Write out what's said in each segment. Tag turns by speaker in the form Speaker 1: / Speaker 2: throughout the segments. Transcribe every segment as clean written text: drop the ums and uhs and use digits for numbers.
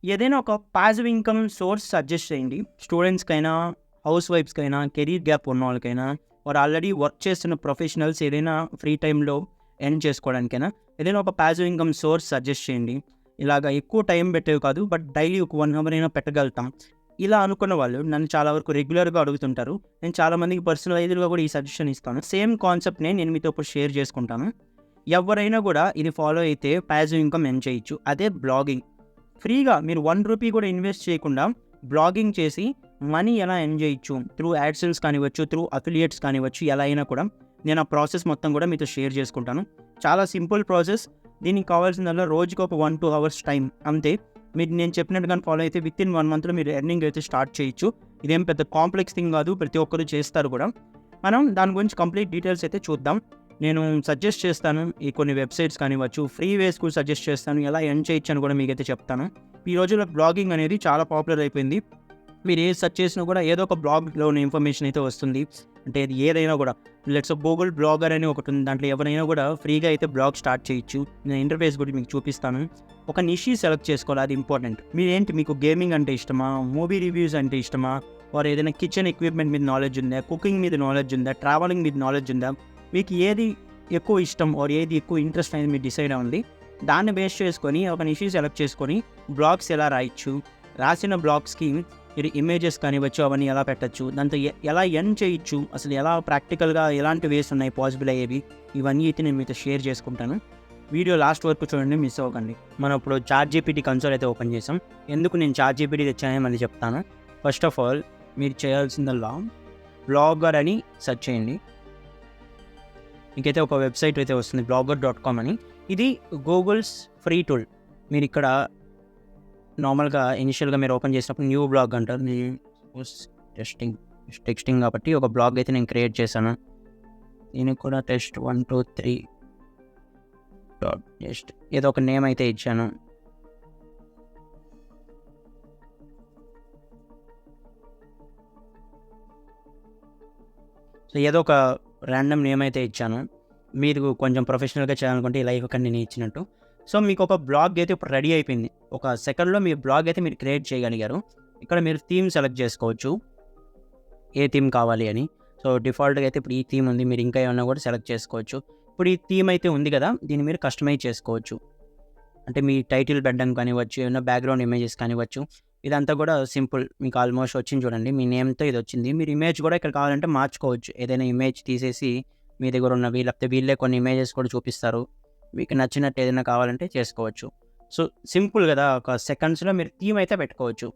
Speaker 1: ఏదైనా ఒక passive income source suggest చేయండి. స్టూడెంట్స్‌కైనా, హౌస్ వైఫ్స్‌కైనా, కెరీర్ గ్యాప్ ఉన్నోళ్ళకైనా, ఆర్ ఆల్రెడీ వర్క్ చేస్తున్న ప్రొఫెషనల్స్ ఏదైనా ఫ్రీ టైమ్‌లో ఎర్న్ చేసుకోవడానికైనా ఏదైనా ఒక పాసివ్ ఇన్కమ్ సోర్స్ సజెస్ట్ చేయండి. ఇలాగ ఎక్కువ టైం పెట్టేవి కాదు. బట్ డైలీ ఒక 1 అవర్ అయినా పెట్టగలుగుతాం. ఇలా అనుకున్న వాళ్ళు నన్ను చాలా వరకు రెగ్యులర్‌గా అడుగుతుంటారు. నేను చాలామందికి పర్సనలైజ్డ్‌గా కూడా ఈ సజెషన్ ఇస్తాను. సేమ్ కాన్సెప్ట్‌నే నేను మీతో ఇప్పుడు షేర్ చేసుకుంటాను. ఎవరైనా కూడా ఇది ఫాలో అయితే పాసివ్ ఇన్కమ్ ఎర్న్ చేయొచ్చు. అదే బ్లాగింగ్. ఫ్రీగా మీరు 1 రూపీ కూడా ఇన్వెస్ట్ చేయకుండా బ్లాగింగ్ చేసి మనీ ఎలా ఎర్న్ చేయొచ్చు. త్రూ యాడ్సెన్స్ కానివ్వచ్చు, త్రూ అఫిలియేట్స్ కానివ్వచ్చు, ఎలా అయినా కూడా నేను ఆ ప్రాసెస్ మొత్తం కూడా మీతో షేర్ చేసుకుంటాను. చాలా సింపుల్ ప్రాసెస్. దీనికి కావాల్సిందల్లా రోజుకి ఒక 1-2 అవర్స్ టైం అంతే. మీరు నేను చెప్పినట్టుగానే ఫాలో అయితే వితిన్ 1 మంత్లో మీరు ఎర్నింగ్ అయితే స్టార్ట్ చేయొచ్చు. ఇదేం పెద్ద కాంప్లెక్స్ థింగ్ కాదు. ప్రతి ఒక్కరు చేస్తారు కూడా. మనం దాని గురించి కంప్లీట్ డీటెయిల్స్ అయితే చూద్దాం. నేను సజెస్ట్ చేస్తాను. ఈ కొన్ని వెబ్సైట్స్ కానివ్వచ్చు, ఫ్రీ వేస్ కూడా సజెస్ట్ చేస్తాను. ఎలా ఎర్న్ చేయొచ్చు అని కూడా మీకైతే చెప్తాను. ఈ రోజుల్లో బ్లాగింగ్ అనేది చాలా పాపులర్ అయిపోయింది. మీరు ఏది సెర్చ్ చేసినా కూడా ఏదో ఒక బ్లాగ్లో ఉన్న ఇన్ఫర్మేషన్ అయితే వస్తుంది. అంటే అది ఏదైనా కూడా లెట్స్ గూగుల్ బ్లాగర్ అని ఒకటి ఉంది. దాంట్లో ఎవరైనా కూడా ఫ్రీగా అయితే బ్లాగ్ స్టార్ట్ చేయొచ్చు. నేను ఇంటర్ఫేస్ కూడా మీకు చూపిస్తాను. ఒక నిషి సెలెక్ట్ చేసుకోవాలి, అది ఇంపార్టెంట్. మీరేంటి, మీకు గేమింగ్ అంటే ఇష్టమా, మూవీ రివ్యూస్ అంటే ఇష్టమా, వారు ఏదైనా కిచెన్ ఎక్విప్మెంట్ మీద నాలెడ్జ్ ఉందా, కుకింగ్ మీద నాలెడ్జ్ ఉందా, ట్రావెలింగ్ మీద నాలెడ్జ్ ఉందా, మీకు ఏది ఎక్కువ ఇష్టం ఆర్ ఏది ఎక్కువ ఇంట్రెస్ట్ అనేది మీరు డిసైడ్ అవ్వండి. దాన్ని బేస్ చేసుకొని ఒక నిషి సెలెక్ట్ చేసుకొని బ్లాగ్స్ ఎలా రాయొచ్చు, రాసిన బ్లాగ్స్కి మీరు ఇమేజెస్ కానివ్వచ్చు, అవన్నీ ఎలా పెట్టచ్చు, దాంతో ఎలా ఎర్న్ చేయొచ్చు, అసలు ఎలా ప్రాక్టికల్గా ఎలాంటి వేస్ ఉన్నాయి పాసిబుల్ అయ్యేవి, ఇవన్నీ అయితే నేను మీతో షేర్ చేసుకుంటాను. వీడియో లాస్ట్ వరకు చూడండి, మిస్ అవ్వకండి. మనం ఇప్పుడు చాట్‌జీపీటీ కన్సోల్ అయితే ఓపెన్ చేసాం. ఎందుకు నేను చాట్‌జీపీటీ తెచ్చానని మళ్ళీ చెప్తాను. ఫస్ట్ ఆఫ్ ఆల్ మీరు చేయాల్సిందల్లా బ్లాగర్ అని సెర్చ్ చేయండి. మీకైతే ఒక వెబ్సైట్ అయితే వస్తుంది, blogger.com అని. ఇది గూగుల్స్ ఫ్రీ టూల్. మీరు ఇక్కడ నార్మల్గా ఇనిషియల్గా మీరు ఓపెన్ చేసినప్పుడు న్యూ బ్లాగ్ అంటారు. టెక్స్టింగ్ కాబట్టి ఒక బ్లాగ్ అయితే నేను క్రియేట్ చేశాను. దీనికి కూడా టెస్ట్ 1 2 3 జస్ట్ ఏదో ఒక నేమ్ అయితే ఇచ్చాను. సో ఏదో ఒక ర్యాండమ్ నేమ్ అయితే ఇచ్చాను. మీరు కొంచెం ప్రొఫెషనల్గా చేయాలనుకుంటే ఇలా ఇవ్వకండి నేను ఇచ్చినట్టు. సో మీకు ఒక బ్లాగ్ అయితే ఇప్పుడు రెడీ అయిపోయింది. ఒక సెకండ్లో మీ బ్లాగ్ అయితే మీరు క్రియేట్ చేయగలిగారు. ఇక్కడ మీరు థీమ్ సెలెక్ట్ చేసుకోవచ్చు, ఏ థీమ్ కావాలి అని. సో డిఫాల్ట్గా అయితే ఇప్పుడు ఈ థీమ్ ఉంది. మీరు ఇంకా ఏమన్నా కూడా సెలెక్ట్ చేసుకోవచ్చు. ఇప్పుడు ఈ థీమ్ అయితే ఉంది కదా, దీన్ని మీరు కస్టమైజ్ చేసుకోవచ్చు. అంటే మీ టైటిల్ పెట్టడం కానివ్వచ్చు, ఏమైనా బ్యాక్గ్రౌండ్ ఇమేజెస్ కానివ్వచ్చు. ఇదంతా కూడా సింపుల్. మీకు ఆల్మోస్ట్ వచ్చింది చూడండి, మీ నేమ్తో ఇది వచ్చింది. మీరు ఇమేజ్ కూడా ఇక్కడ కావాలంటే మార్చుకోవచ్చు. ఏదైనా ఇమేజ్ తీసేసి మీ దగ్గర ఉన్నవి, లేకపోతే వీళ్ళే కొన్ని ఇమేజెస్ కూడా చూపిస్తారు. మీకు నచ్చినట్టు ఏదైనా కావాలంటే చేసుకోవచ్చు. సో సింపుల్ కదా, ఒక సెకండ్స్లో మీరు థీమ్ అయితే పెట్టుకోవచ్చు.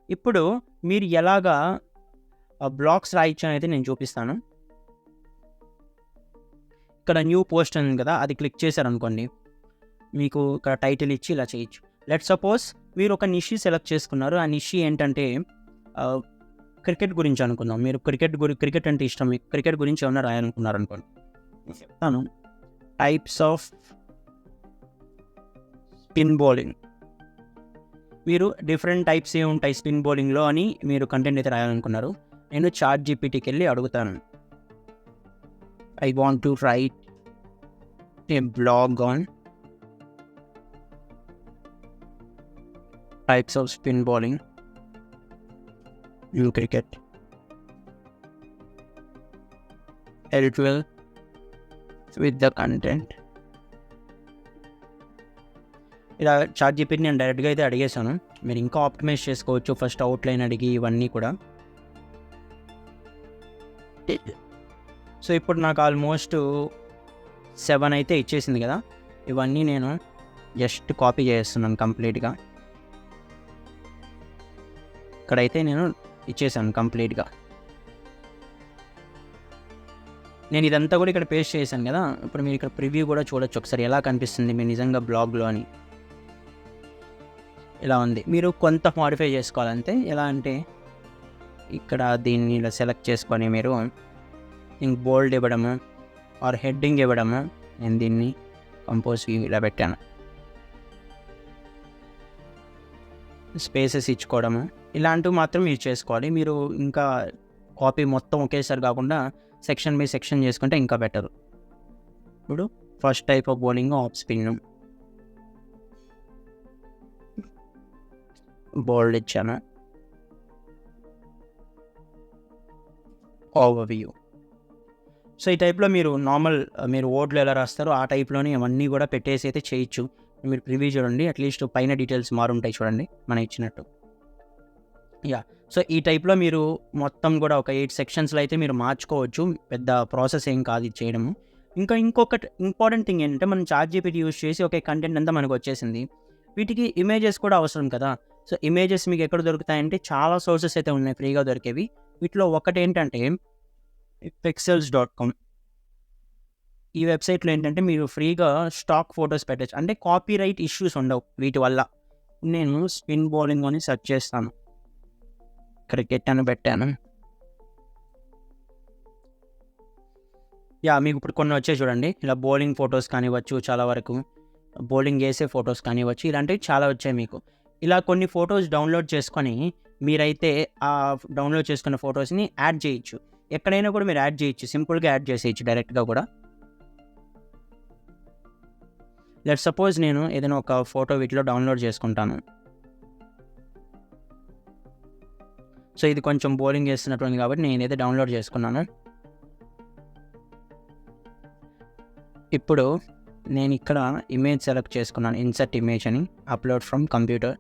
Speaker 1: ఇప్పుడు మీరు ఎలాగా బ్లాగ్స్ రాయొచ్చు అనేది నేను చూపిస్తాను. ఇక్కడ న్యూ పోస్ట్ ఉంది కదా, అది క్లిక్ చేశారనుకోండి, మీకు ఇక్కడ టైటిల్ ఇచ్చి ఇలా చేయొచ్చు. లెట్ సపోజ్ మీరు ఒక నిషి సెలెక్ట్ చేసుకున్నారు. ఆ నిషి ఏంటంటే క్రికెట్ గురించి అనుకుందాం. మీరు క్రికెట్ అంటే ఇష్టం, మీకు క్రికెట్ గురించి ఏమన్నా రాయాలనుకున్నారు అనుకోండి. చెప్తాను. Types of spin bowling. మీరు డిఫరెంట్ టైప్స్ ఏ ఉంటాయి స్పిన్ బౌలింగ్లో అని మీరు కంటెంట్ అయితే రాయాలనుకున్నారు. నేను చాట్‌జీపీటీకి వెళ్ళి అడుగుతాను. I want to right A blog on types of spin bowling in cricket. Help well with the content. ఇలా చాట్‌జీపీటీ నేను డైరెక్ట్గా అయితే అడిగేశాను. మీరు ఇంకా ఆప్టిమైజ్ చేసుకోవచ్చు. ఫస్ట్ అవుట్లైన్ అడిగి ఇవన్నీ కూడా. సో ఇప్పుడు నాకు ఆల్మోస్ట్ 7 అయితే ఇచ్చేసింది కదా. ఇవన్నీ నేను జస్ట్ కాపీ చేస్తున్నాను కంప్లీట్గా. ఇక్కడైతే నేను ఇచ్చేసాను కంప్లీట్గా. నేను ఇదంతా కూడా ఇక్కడ పేస్ట్ చేశాను కదా. ఇప్పుడు మీరు ఇక్కడ ప్రివ్యూ కూడా చూడొచ్చు ఒకసారి ఎలా కనిపిస్తుంది మీరు నిజంగా బ్లాగ్లో అని. ఇలా ఉంది. మీరు కొంత మాడిఫై చేసుకోవాలంటే ఎలా అంటే ఇక్కడ దీన్ని ఇలా సెలెక్ట్ చేసుకొని మీరు ఇంక బోల్డ్ ఇవ్వడము ఆర్ హెడ్డింగ్ ఇవ్వడము. నేను దీన్ని కంపోజ్ ఇలా పెట్టాను. స్పేసెస్ ఇచ్చుకోవడము ఇలాంటివి మాత్రం యూజ్ చేసుకోవాలి. మీరు ఇంకా కాపీ మొత్తం ఒకేసారి కాకుండా సెక్షన్ బై సెక్షన్ చేసుకుంటే ఇంకా బెటర్. ఇప్పుడు first type of bowling off spin. Bold ఇచ్చాను, ఓవర్‌వ్యూ. సో ఈ టైప్లో మీరు నార్మల్ మీరు వర్డ్లో ఎలా రాస్తారో ఆ టైప్లోనే అవన్నీ కూడా పెట్టేసి అయితే చేయొచ్చు. మీరు ప్రివ్యూ చూడండి, అట్లీస్ట్ పైన డీటెయిల్స్ మారుంటాయి చూడండి మనం ఇచ్చినట్టు. సో ఈ టైప్లో మీరు మొత్తం కూడా ఒక 8 సెక్షన్స్లో అయితే మీరు మార్చుకోవచ్చు. పెద్ద ప్రాసెస్ ఏం కాదు ఇది చేయడము. ఇంకొకటి ఇంపార్టెంట్ థింగ్ ఏంటంటే, మనం చాట్‌జీపీటీ యూజ్ చేసి ఓకే కంటెంట్ అంతా మనకు వచ్చేసింది. వీటికి ఇమేజెస్ కూడా అవసరం కదా. సో ఇమేజెస్ మీకు ఎక్కడ దొరుకుతాయంటే చాలా సోర్సెస్ అయితే ఉన్నాయి ఫ్రీగా దొరికేవి. వీటిలో ఒకటేంటంటే pexels.com. ఈ వెబ్సైట్లో ఏంటంటే మీరు ఫ్రీగా స్టాక్ ఫొటోస్ పెట్టచ్చు. అంటే కాపీరైట్ ఇష్యూస్ ఉండవు వీటి వల్ల. నేను స్పిన్ బౌలింగ్ అని సెర్చ్ చేస్తాను, క్రికెట్ అని పెట్టాను. మీకు ఇప్పుడు కొన్ని వచ్చాయి చూడండి, ఇలా బౌలింగ్ ఫొటోస్ కానివ్వచ్చు, చాలా వరకు బౌలింగ్ వేసే ఫొటోస్ కానివ్వచ్చు, ఇలాంటివి చాలా వచ్చాయి మీకు. ఇలా కొన్ని ఫొటోస్ డౌన్లోడ్ చేసుకొని మీరైతే ఆ డౌన్లోడ్ చేసుకున్న ఫొటోస్ని యాడ్ చేయొచ్చు. ఎక్కడైనా కూడా మీరు యాడ్ చేయొచ్చు, సింపుల్గా యాడ్ చేసేయచ్చు డైరెక్ట్గా కూడా. లెట్స్ సపోజ్ నేను ఏదైనా ఒక ఫోటో వీటిలో డౌన్లోడ్ చేసుకుంటాను. సో ఇది కొంచెం బోరింగ్ చేస్తున్నట్టుంది కాబట్టి నేనైతే డౌన్లోడ్ చేసుకున్నాను. ఇప్పుడు నేను ఇక్కడ ఇమేజ్ సెలెక్ట్ చేసుకున్నాను, ఇన్సర్ట్ ఇమేజ్ అని, అప్లోడ్ ఫ్రమ్ కంప్యూటర్.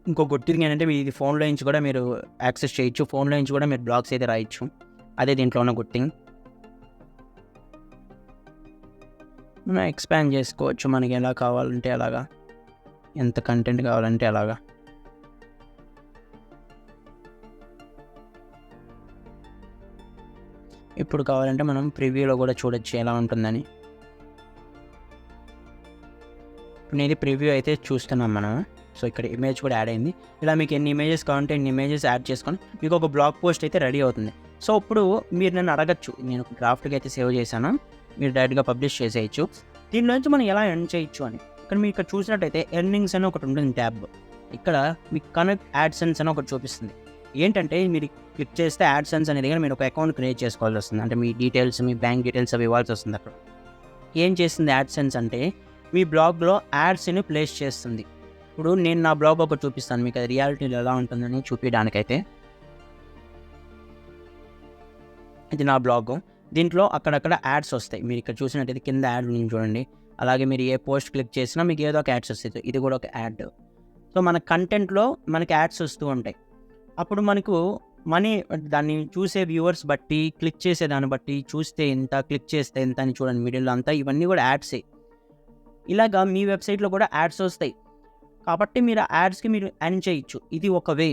Speaker 1: ఇంకో గుడ్ థింగ్ ఏంటంటే ఇది ఫోన్లో నుంచి కూడా మీరు యాక్సెస్ చేయొచ్చు, ఫోన్లో నుంచి కూడా మీరు బ్లాగ్స్ అయితే రాయొచ్చు. అదే దీంట్లో ఉన్న గుడ్ థింగ్. మనం ఎక్స్పాండ్ చేసుకోవచ్చు మనకి ఎలా కావాలంటే అలాగా, ఎంత కంటెంట్ కావాలంటే అలాగా. ఇప్పుడు కావాలంటే మనం ప్రివ్యూలో కూడా చూడొచ్చు ఎలా ఉంటుందని. నేను ప్రివ్యూ అయితే చూస్తున్నాం మనం. సో ఇక్కడ ఇమేజ్ కూడా యాడ్ అయింది. ఇలా మీకు ఎన్ని ఇమేజెస్ కావాలంటే ఎన్ని ఇమేజెస్ యాడ్ చేసుకొని మీకు ఒక బ్లాగ్ పోస్ట్ అయితే రెడీ అవుతుంది. సో ఇప్పుడు మీరు నన్ను అడగచ్చు, నేను డ్రాఫ్ట్గా అయితే సేవ్ చేశాను, మీరు డైరెక్ట్గా పబ్లిష్ చేసేయచ్చు. దీనిలో నుంచి మనం ఎలా ఎర్న్ చేయొచ్చు అని ఇక్కడ మీరు ఇక్కడ చూసినట్టయితే ఎర్నింగ్స్ అని ఒకటి ఉంటుంది ట్యాబ్. ఇక్కడ మీకు కనెక్ట్ యాడ్సెన్స్ అని ఒకటి చూపిస్తుంది. ఏంటంటే మీరు క్లిక్ చేస్తే యాడ్సెన్స్ అనేది కానీ మీరు ఒక అకౌంట్ క్రియేట్ చేసుకోవాల్సి వస్తుంది. అంటే మీ డీటెయిల్స్, మీ బ్యాంక్ డీటెయిల్స్ అవి ఇవ్వాల్సి వస్తుంది. అక్కడ ఏం చేస్తుంది యాడ్సెన్స్ అంటే మీ బ్లాగ్లో యాడ్స్ని ప్లేస్ చేస్తుంది. ఇప్పుడు నేను నా బ్లాగ్ ఒకటి చూపిస్తాను మీకు, అది రియాలిటీలో ఎలా ఉంటుందని చూపించడానికైతే. ఇది నా బ్లాగ్, దీంట్లో అక్కడక్కడ యాడ్స్ వస్తాయి. మీరు ఇక్కడ చూసినట్టయితే కింద యాడ్ నుంచి చూడండి. అలాగే మీరు ఏ పోస్ట్ క్లిక్ చేసినా మీకు ఏదో ఒక యాడ్స్ వస్తాయి. ఇది కూడా ఒక యాడ్. సో మన కంటెంట్లో మనకి యాడ్స్ వస్తూ ఉంటాయి. అప్పుడు మనకు మనీ, దాన్ని చూసే వ్యూవర్స్ బట్టి, క్లిక్ చేసే దాన్ని బట్టి, చూస్తే ఎంత, క్లిక్ చేస్తే ఎంత అని చూడండి మిడిల్లో అంతా, ఇవన్నీ కూడా యాడ్సే. ఇలాగా మీ వెబ్సైట్లో కూడా యాడ్స్ వస్తాయి కాబట్టి మీరు యాడ్స్కి మీరు ఎర్న్ చేయొచ్చు. ఇది ఒక వే.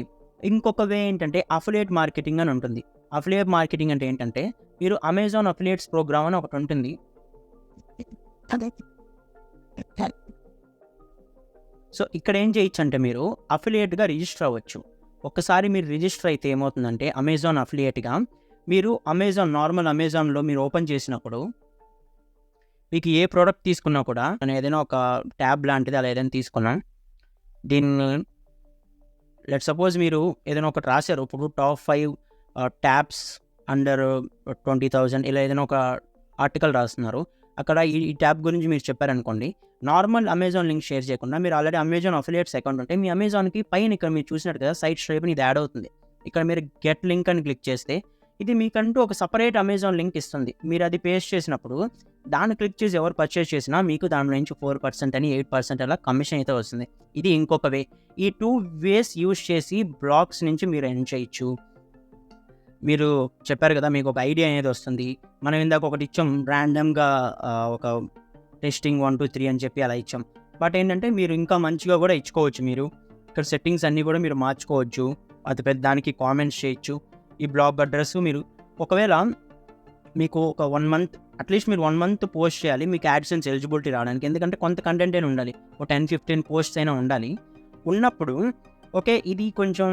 Speaker 1: ఇంకొక వే ఏంటంటే అఫిలియేట్ మార్కెటింగ్ అని ఉంటుంది. అఫిలియేట్ మార్కెటింగ్ అంటే ఏంటంటే మీరు అమెజాన్ అఫిలియేట్స్ ప్రోగ్రామ్ అని ఒకటి ఉంటుంది. సో ఇక్కడ ఏం చేయొచ్చు అంటే మీరు అఫిలియేట్గా రిజిస్టర్ అవ్వచ్చు. ఒకసారి మీరు రిజిస్టర్ అయితే ఏమవుతుందంటే అమెజాన్ అఫిలియేట్గా మీరు నార్మల్ అమెజాన్లో మీరు ఓపెన్ చేసినప్పుడు మీకు ఏ ప్రోడక్ట్ తీసుకున్నా కూడా, నేను ఏదైనా ఒక ట్యాబ్ లాంటిది అలా ఏదైనా తీసుకున్నా, దీన్ని లెట్ సపోజ్ మీరు ఏదైనా ఒకటి రాశారు, ఇప్పుడు టాప్ 5 ట్యాబ్స్ అండర్ 20,000 ఇలా ఏదైనా ఒక ఆర్టికల్ రాస్తున్నారు. అక్కడ ఈ ట్యాబ్ గురించి మీరు చెప్పారనుకోండి, నార్మల్ అమెజాన్ లింక్ షేర్ చేయకుండా మీరు ఆల్రెడీ అమెజాన్ అఫిలియేట్స్ అకౌంట్ ఉంటే మీ అమెజాన్కి పైన ఇక్కడ మీరు చూసినట్టు కదా సైట్ స్ట్రైప్ ఇది యాడ్ అవుతుంది. ఇక్కడ మీరు గెట్ లింక్ అని క్లిక్ చేస్తే ఇది మీకంటూ ఒక సపరేట్ అమెజాన్ లింక్ ఇస్తుంది. మీరు అది పేస్ట్ చేసినప్పుడు దాన్ని క్లిక్ చేసి ఎవరు పర్చేస్ చేసినా మీకు దాని నుంచి 4% అని 8% అలా కమిషన్ అయితే వస్తుంది. ఇది ఇంకొక వే. ఈ 2 వేస్ యూజ్ చేసి బ్లాగ్స్ నుంచి మీరు ఎర్న్ చేయొచ్చు. మీరు చెప్పారు కదా మీకు ఒక ఐడియా అనేది వస్తుంది. మనం ఇందాక ఒకటి ఇచ్చాం ర్యాండమ్గా, ఒక టెస్టింగ్ 1 2 3 అని చెప్పి అలా ఇచ్చాం. బట్ ఏంటంటే మీరు ఇంకా మంచిగా కూడా ఇచ్చుకోవచ్చు. మీరు ఇక్కడ సెట్టింగ్స్ అన్నీ కూడా మీరు మార్చుకోవచ్చు. అది పెద్ద దానికి కామెంట్స్ చేయొచ్చు. ఈ బ్లాగ్ అడ్రస్ మీరు ఒకవేళ మీకు ఒక 1 మంత్ అట్లీస్ట్ మీరు 1 మంత్ పోస్ట్ చేయాలి మీకు యాడ్సెన్స్ ఎలిజిబిలిటీ రావడానికి. ఎందుకంటే కొంత కంటెంట్ అయినా ఉండాలి, ఒక 10-15 పోస్ట్స్ అయినా ఉండాలి. ఉన్నప్పుడు ఓకే ఇది కొంచెం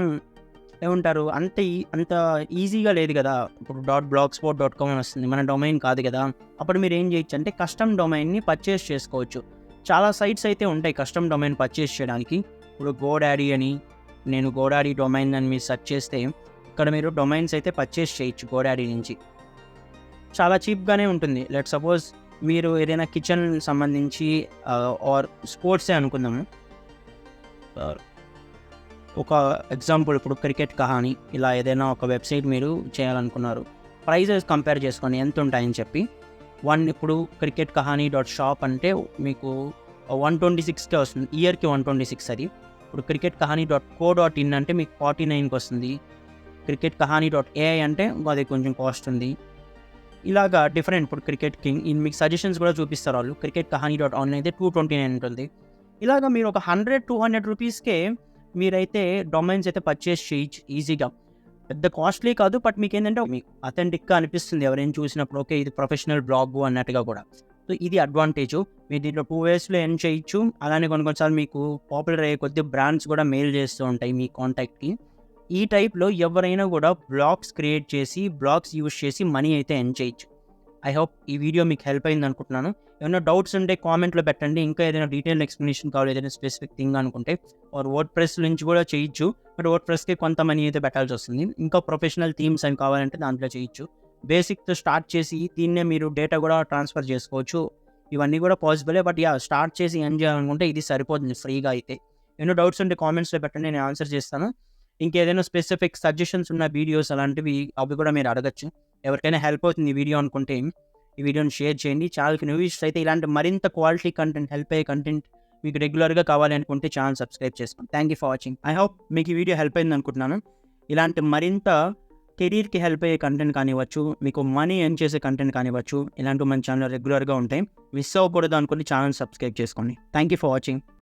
Speaker 1: ఏమంటారు అంత ఈజీగా లేదు కదా. ఇప్పుడు .blogspot.com అని వస్తుంది, మన డొమైన్ కాదు కదా. అప్పుడు మీరు ఏం చేయొచ్చు అంటే కస్టమ్ డొమైన్ని పర్చేస్ చేసుకోవచ్చు. చాలా సైట్స్ అయితే ఉంటాయి కస్టమ్ డొమైన్ పర్చేస్ చేయడానికి. ఇప్పుడు గోడాడీ అని, నేను గోడాడీ డొమైన్ అని మీరు సెర్చ్ చేస్తే ఇక్కడ మీరు డొమైన్స్ అయితే పర్చేస్ చేయొచ్చు గోడాడీ నుంచి. చాలా చీప్గానే ఉంటుంది. లెట్ సపోజ్ మీరు ఏదైనా కిచెన్ సంబంధించి ఆర్ స్పోర్ట్సే అనుకుందాము. ఒక ఎగ్జాంపుల్ ఇప్పుడు క్రికెట్ కహాని ఇలా ఏదైనా ఒక వెబ్సైట్ మీరు చేయాలనుకున్నారు, ప్రైజెస్ కంపేర్ చేసుకొని ఎంత ఉంటాయని చెప్పి ఇప్పుడు cricket kahani.shop అంటే మీకు 126కే వస్తుంది, ఇయర్కి 126. అది ఇప్పుడు cricketkahani.co.in అంటే మీకు 49కి వస్తుంది, cricketkahani.ai అంటే అది కొంచెం కాస్ట్ ఉంది. ఇలాగా డిఫరెంట్. ఇప్పుడు క్రికెట్ కింగ్ మీకు సజెషన్స్ కూడా చూపిస్తారు వాళ్ళు. cricketkahani.online అయితే 229 ఉంటుంది. ఇలాగా మీరు ఒక 100-200 రూపీస్కే మీరైతే డొమైన్స్ అయితే పర్చేస్ చేయొచ్చు ఈజీగా. పెద్ద కాస్ట్లీ కాదు, బట్ మీకు ఏంటంటే మీకు అథెంటిక్గా అనిపిస్తుంది ఎవరైనా చూసినప్పుడు, ఓకే ఇది ప్రొఫెషనల్ బ్లాగ్ అన్నట్టుగా కూడా. సో ఇది అడ్వాంటేజ్. మీరు దీంట్లో 2 వేస్లో ఎర్న్ చేయొచ్చు. అలానే కొన్నిసార్లు మీకు పాపులర్ అయ్యే కొద్ది బ్రాండ్స్ కూడా మెయిల్ చేస్తూ ఉంటాయి మీ కాంటాక్ట్కి. ఈ టైప్లో ఎవరైనా కూడా బ్లాగ్స్ క్రియేట్ చేసి బ్లాగ్స్ యూజ్ చేసి మనీ అయితే ఎర్న్ చేయొచ్చు. ఐ హోప్ ఈ వీడియో మీకు హెల్ప్ అయింది అనుకుంటున్నాను. ఏమైనా డౌట్స్ ఉంటే కామెంట్లో పెట్టండి. ఇంకా ఏదైనా డీటెయిల్ ఎక్స్ప్లెనేషన్ కావాలి, ఏదైనా స్పెసిఫిక్ థింగ్ అనుకుంటే, వర్డ్ ప్రెస్ నుంచి కూడా చేయొచ్చు. బట్ వర్డ్ ప్రెస్కి కొంత మనీ అయితే పెట్టాల్సి వస్తుంది. ఇంకా ప్రొఫెషనల్ థీమ్స్ అని కావాలంటే దాంట్లో చేయొచ్చు. బేసిక్తో స్టార్ట్ చేసి దీన్నే మీరు డేటా కూడా ట్రాన్స్ఫర్ చేసుకోవచ్చు. ఇవన్నీ కూడా పాసిబులే. బట్ స్టార్ట్ చేసి ఎర్న్ చేయాలనుకుంటే ఇది సరిపోతుంది ఫ్రీగా అయితే. ఏమైనా డౌట్స్ ఉంటే కామెంట్స్లో పెట్టండి, నేను ఆన్సర్ చేస్తాను. ఇంకేదైనా స్పెసిఫిక్ సజెషన్స్ ఉన్న వీడియోస్ అలాంటివి అవి కూడా మీరు అడగచ్చు. ఎవరికైనా హెల్ప్ అవుతుంది ఈ వీడియో అనుకుంటే ఈ వీడియోని షేర్ చేయండి. ఛానల్కి న్యూ వ్యూస్ అయితే ఇలాంటి మరింత క్వాలిటీ కంటెంట్, హెల్ప్ అయ్యే కంటెంట్ మీకు రెగ్యులర్గా కావాలి అనుకుంటే ఛానల్ సబ్స్క్రైబ్ చేసుకోండి. Thank you for watching. I hope మీకు ఈ వీడియో హెల్ప్ అయింది అనుకుంటున్నాను. ఇలాంటి మరింత కెరీర్కి హెల్ప్ అయ్యే కంటెంట్ కానివ్వచ్చు, మీకు మనీ ఎర్న్ చేసే కంటెంట్ కానివ్వచ్చు, ఇలాంటివి మన ఛానల్ రెగ్యులర్గా ఉంటాయి. మిస్ అవ్వకూడదు అనుకుంటే ఛానల్ సబ్స్క్రైబ్ చేసుకోండి. Thank you for watching.